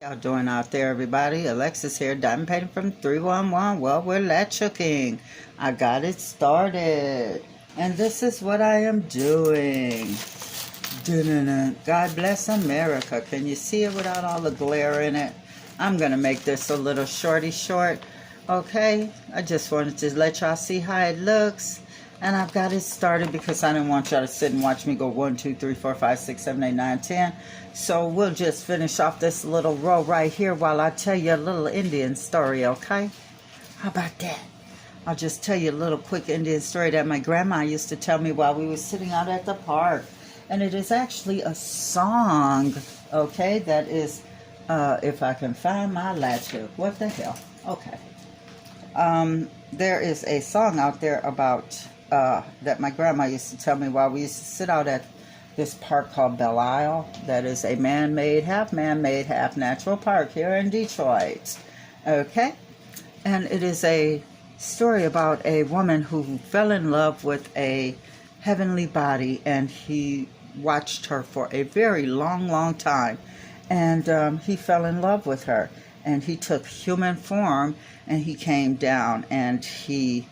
Y'all doing out there, everybody? Alexis here, diamond painting from 311. Well, we're latch hooking. I got it started. And this is what I am doing. Dun-dun-dun. God bless America. Can you see it without all the glare in it? I'm going to make this a little short. Okay? I just wanted to let y'all see how it looks. And I've got it started because I didn't want y'all to sit and watch me go 1, 2, 3, 4, 5, 6, 7, 8, 9, 10. So we'll just finish off this little row right here while I tell you a little Indian story, okay? How about that? I'll just tell you a little quick Indian story that my grandma used to tell me while we were sitting out at the park. And it is actually a song, okay, that is, if I can find my latch hook. What the hell? Okay. There is a song out there about, that my grandma used to tell me while we used to sit out at this park called Belle Isle. That is a man-made, half natural park here in Detroit. Okay? And it is a story about a woman who fell in love with a heavenly body, and he watched her for a very long time. And he fell in love with her. And he took human form, and he came down, and he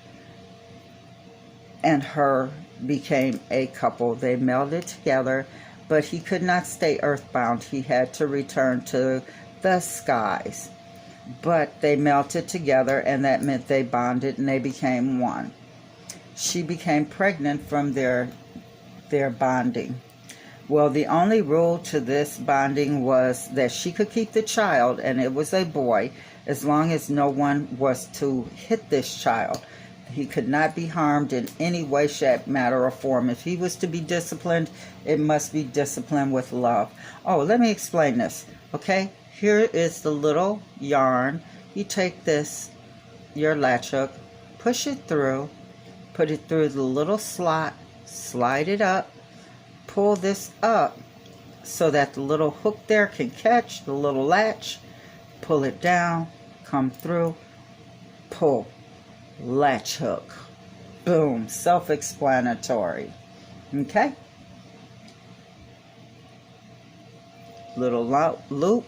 and her became a couple. They melded together, but he could not stay earthbound. He had to return to the skies. But they melted together, and that meant they bonded and they became one. She became pregnant from their bonding. Well, the only rule to this bonding was that she could keep the child, and it was a boy, as long as no one was to hit this child. He could not be harmed in any way, shape, matter, or form. If he was to be disciplined, it must be disciplined with love. Oh, let me explain this, okay? Here is the little yarn. You take this, your latch hook, push it through, put it through the little slot, slide it up, pull this up so that the little hook there can catch the little latch, pull it down, come through, pull. Latch hook. Boom. Self-explanatory. Okay? Little loop.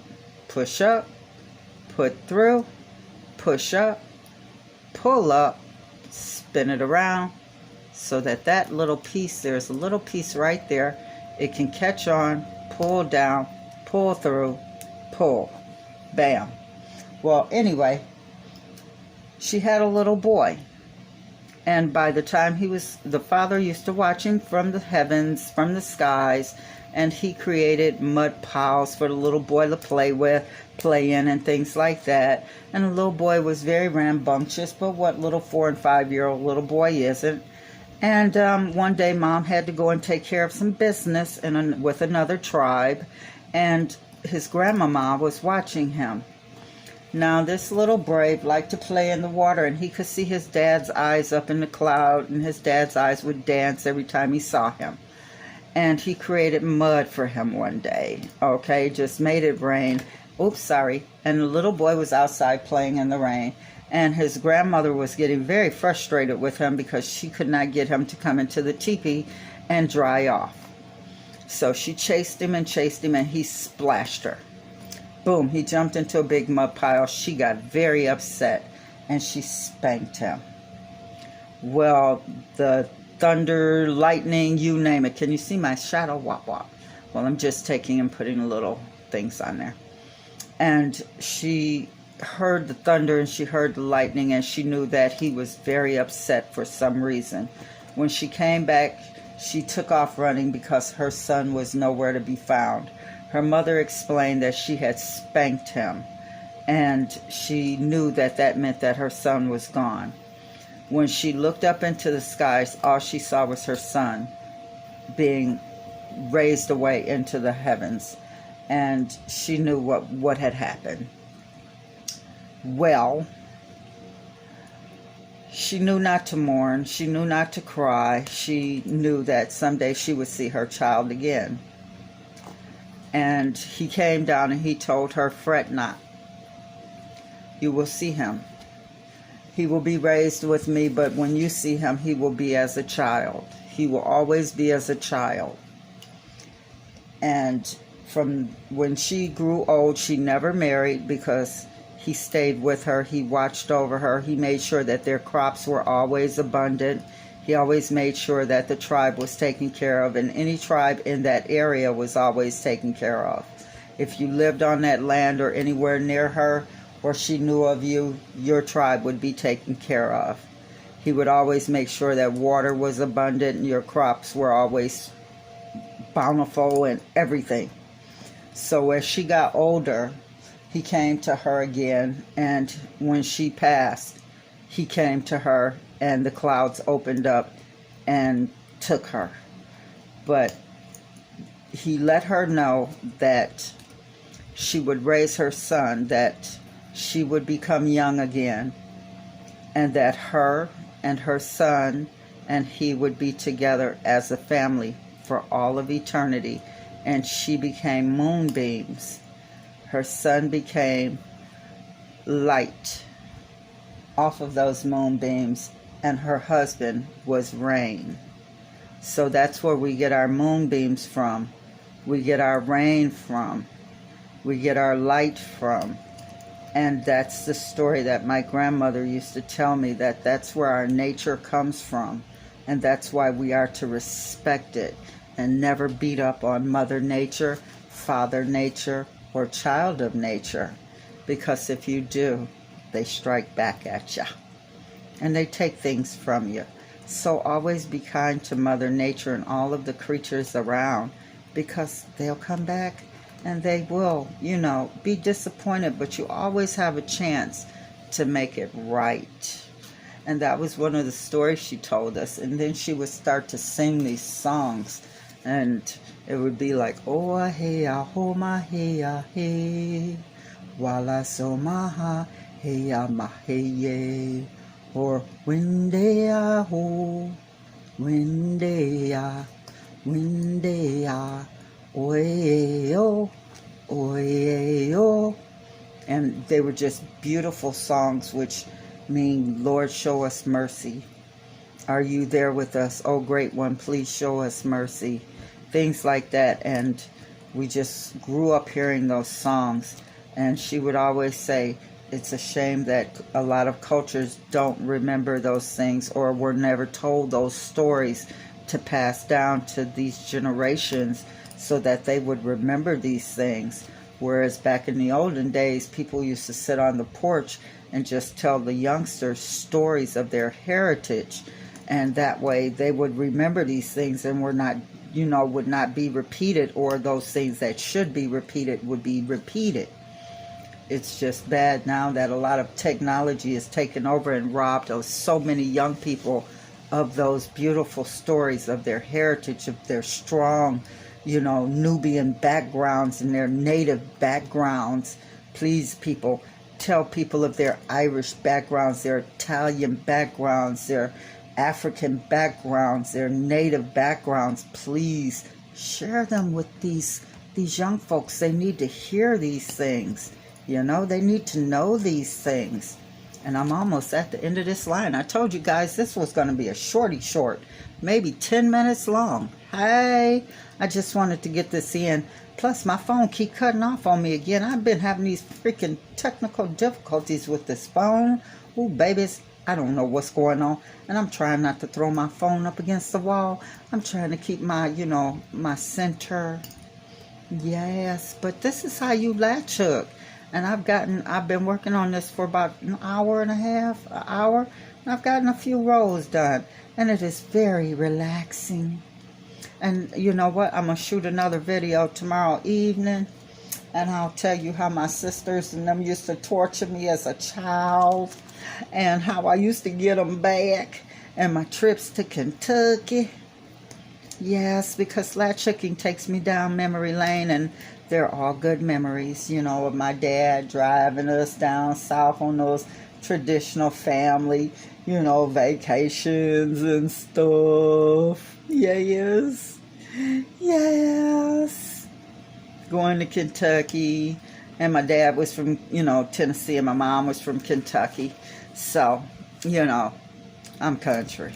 Push up. Put through. Push up. Pull up. Spin it around so that that little piece, there's a little piece right there. It can catch on. Pull down. Pull through. Pull. Bam. Well, anyway, she had a little boy, and by the time the father used to watch him from the heavens, from the skies, and he created mud piles for the little boy to play with, play in, and things like that. And the little boy was very rambunctious, but what little 4 and 5-year-old little boy isn't? And one day mom had to go and take care of some business with another tribe, and his grandmama was watching him. Now, this little brave liked to play in the water, and he could see his dad's eyes up in the cloud, and his dad's eyes would dance every time he saw him. And he created mud for him one day, okay, just made it rain. Oops, sorry. And the little boy was outside playing in the rain, and his grandmother was getting very frustrated with him because she could not get him to come into the teepee and dry off. So she chased him, and he splashed her. Boom, he jumped into a big mud pile. She got very upset, and she spanked him. Well, the thunder, lightning, you name it. Can you see my shadow? Wop, wop. Well, I'm just taking and putting little things on there. And she heard the thunder, and she heard the lightning, and she knew that he was very upset for some reason. When she came back, she took off running because her son was nowhere to be found. Her mother explained that she had spanked him, and she knew that that meant that her son was gone. When she looked up into the skies, all she saw was her son being raised away into the heavens, and she knew what had happened. Well, she knew not to mourn. She knew not to cry. She knew that someday she would see her child again. And he came down and he told her, "Fret not. You will see him. He will be raised with me, but when you see him, he will be as a child. He will always be as a child." And From when she grew old, she never married because he stayed with her. He watched over her. He made sure that their crops were always abundant. He always made sure that the tribe was taken care of, and any tribe in that area was always taken care of. If you lived on that land or anywhere near her, or she knew of you, your tribe would be taken care of. He would always make sure that water was abundant and your crops were always bountiful and everything. So as she got older, he came to her again, and when she passed, he came to her and the clouds opened up and took her. But he let her know that she would raise her son, that she would become young again, and that her and her son and he would be together as a family for all of eternity. And she became moonbeams. Her son became light off of those moonbeams, and her husband was rain. So that's where we get our moonbeams from. We get our rain from. We get our light from. And that's the story that my grandmother used to tell me, that that's where our nature comes from. And that's why we are to respect it and never beat up on Mother Nature, Father Nature, or Child of Nature. Because if you do, they strike back at you. And they take things from you. So always be kind to Mother Nature and all of the creatures around, because they'll come back and they will, be disappointed, but you always have a chance to make it right. And that was one of the stories she told us. And then she would start to sing these songs, and it would be like, oh, hey, ho, ma, hey, hey, wala, so, maha, hey, ma, hey, or winde, ho, winde, winde, oye, oye. And they were just beautiful songs, which mean, Lord, show us mercy. Are you there with us? Oh, great one, please show us mercy. Things like that. And we just grew up hearing those songs. And she would always say, it's a shame that a lot of cultures don't remember those things, or were never told those stories to pass down to these generations so that they would remember these things. Whereas back in the olden days, people used to sit on the porch and just tell the youngsters stories of their heritage. And that way they would remember these things and were not, would not be repeated, or those things that should be repeated would be repeated. It's just bad now that a lot of technology is taken over and robbed of so many young people of those beautiful stories of their heritage, of their strong, Nubian backgrounds and their native backgrounds. Please, people, tell people of their Irish backgrounds, their Italian backgrounds, their African backgrounds, their native backgrounds. Please share them with these young folks. They need to hear these things. They need to know these things. And I'm almost at the end of this line. I told you guys this was going to be a short, maybe 10 minutes long. Hey, I just wanted to get this in. Plus, my phone keep cutting off on me again. I've been having these freaking technical difficulties with this phone. Ooh, babies, I don't know what's going on. And I'm trying not to throw my phone up against the wall. I'm trying to keep my, my center. Yes, but this is how you latch hook. And I've been working on this for about an hour and a half, and I've gotten a few rows done. And it is very relaxing. And you know what? I'm going to shoot another video tomorrow evening. And I'll tell you how my sisters and them used to torture me as a child. And how I used to get them back. And my trips to Kentucky. Yes, because latch hooking takes me down memory lane. And they're all good memories, of my dad driving us down south on those traditional family, vacations and stuff. Yes. Yes. Going to Kentucky. And my dad was from, Tennessee, and my mom was from Kentucky. So, I'm country.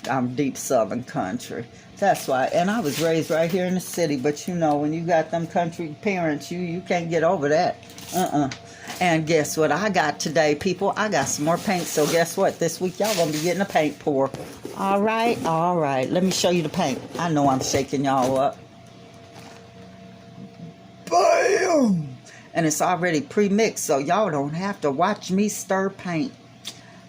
I'm deep southern country. That's why. And I was raised right here in the city, but you know, when you got them country parents, you can't get over that. And guess what I got today, people? I got some more paint. So guess what? This week y'all gonna be getting a paint pour. All right. Let me show you the paint. I know I'm shaking y'all up. Bam! And it's already pre-mixed, so y'all don't have to watch me stir paint.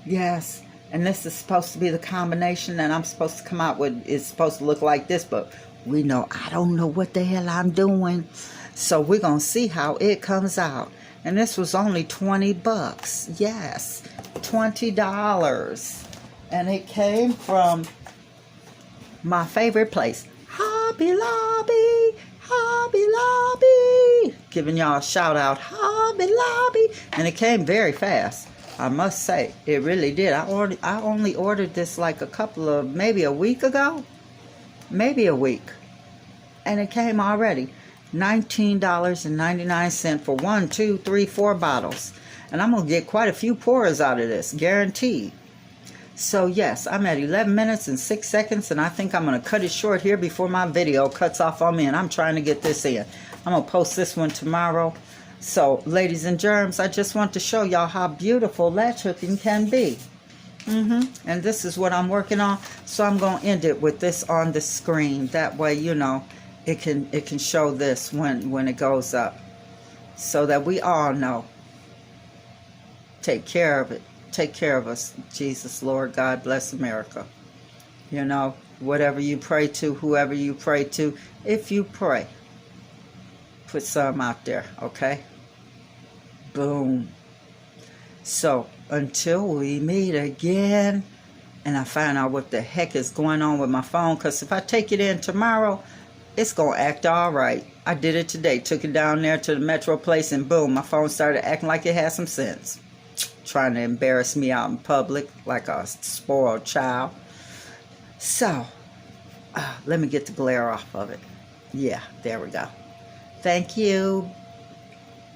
Yes. And this is supposed to be the combination that I'm supposed to come out with. It's supposed to look like this, but we know I don't know what the hell I'm doing. So we're going to see how it comes out. And this was only 20 bucks. Yes, $20. And it came from my favorite place, Hobby Lobby. Hobby Lobby. Giving y'all a shout out, Hobby Lobby. And it came very fast. I must say, it really did. I only ordered this like maybe a week ago. Maybe a week. And it came already. $19.99 for 1, 2, 3, 4 bottles. And I'm going to get quite a few pours out of this, guaranteed. So yes, I'm at 11 minutes and 6 seconds, and I think I'm going to cut it short here before my video cuts off on me, and I'm trying to get this in. I'm going to post this one tomorrow. So, ladies and germs, I just want to show y'all how beautiful latch hooking can be. And this is what I'm working on. So I'm going to end it with this on the screen. That way, you know, it can show this when it goes up. So that we all know. Take care of it. Take care of us. Jesus, Lord God, bless America. You know, whatever you pray to, whoever you pray to, if you pray, put some out there, okay? Boom. So, until we meet again, and I find out what the heck is going on with my phone, because if I take it in tomorrow, it's going to act all right. I did it today. Took it down there to the Metro place, and boom, my phone started acting like it had some sense. Trying to embarrass me out in public like a spoiled child. So, let me get the glare off of it. Yeah, there we go. Thank you.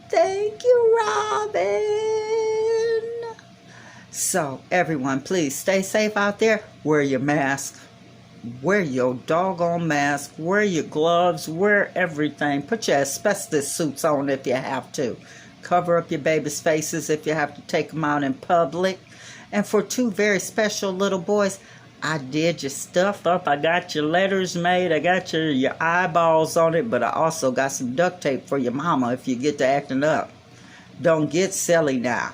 Thank you, Robin. So, everyone, please stay safe out there. Wear your mask. Wear your doggone mask. Wear your gloves. Wear everything. Put your asbestos suits on if you have to. Cover up your babies' faces if you have to take them out in public. And for 2 very special little boys, I did your stuff up. I got your letters made. I got your eyeballs on it. But I also got some duct tape for your mama if you get to acting up. Don't get silly now.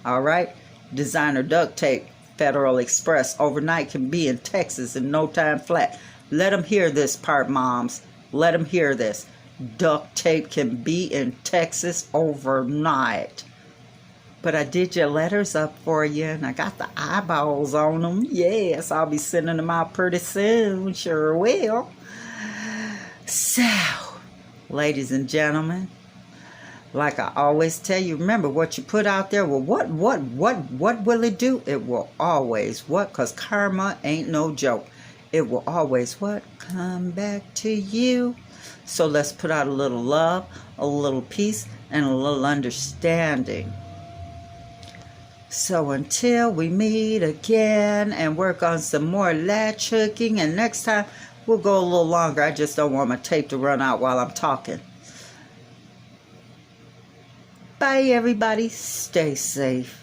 All right? Designer duct tape, Federal Express. Overnight can be in Texas in no time flat. Let them hear this part, moms. Let them hear this. Duct tape can be in Texas overnight. But I did your letters up for you, and I got the eyeballs on them. Yes, I'll be sending them out pretty soon. Sure will. So, ladies and gentlemen, like I always tell you, remember what you put out there. Well, what will it do? It will always, because karma ain't no joke. It will always, come back to you. So let's put out a little love, a little peace, and a little understanding. So until we meet again and work on some more latch hooking, and next time we'll go a little longer. I just don't want my tape to run out while I'm talking. Bye, everybody. Stay safe.